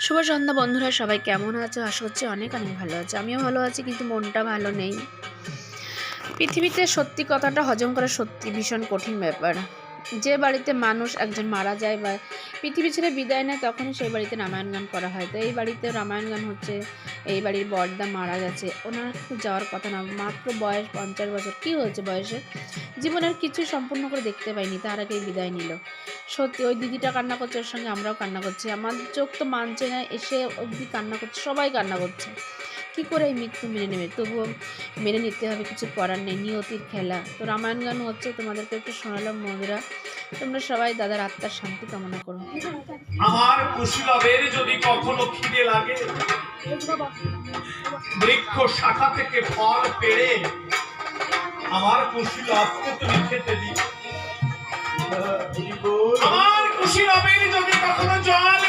শুভ সন্ধ্যা বন্ধুরা, সবাই কেমন আছো? আশা করছি অনেক ভালো আছে। আমিও ভালো আছি, কিন্তু মনটা ভালো নেই। পৃথিবীতে সত্যি কথাটা হজম করা সত্যি ভীষণ কঠিন ব্যাপার। যে বাড়িতে মানুষ একজন মারা যায় বা পৃথিবী ছেড়ে বিদায় নেয়, তখনই সেই বাড়িতে রামায়ণ গান করা হয়। তো এই বাড়িতে রামায়ণ গান হচ্ছে, এই বাড়ির বড়দা মারা গেছে। ওনার যাওয়ার কথা না, মাত্র বয়স 50 বছর। কী হয়েছে বয়সে? জীবনের কিছু সম্পূর্ণ করে দেখতে পাইনি, তার আগেই বিদায় নিল। সত্যি ওই দিদিটা কান্না করছে, ওর সঙ্গে আমরাও কান্না করছি। আমার চোখ তো মানছে না, এসে অবধি কান্না করছে, সবাই কান্না করছে। কী করে এই মৃত্যু মেনে নেবে? তবুও মেনে নিতে হবে, কিছু করার নেই, নিয়তির খেলা। তো রামায়ণ গান হচ্ছে, তোমাদেরকে একটু শোনালাম বন্ধুরা। তোমরা সবাই দাদার আত্মার শান্তি কামনা করো। আমার কুশলবের যদি কখনো খিদে লাগে, বৃক্ষ শাখা থেকে ফল পেড়ে আমার কুশলবকে তুমি খেতে দিও। আমার কুশলবের যদি কখনো জল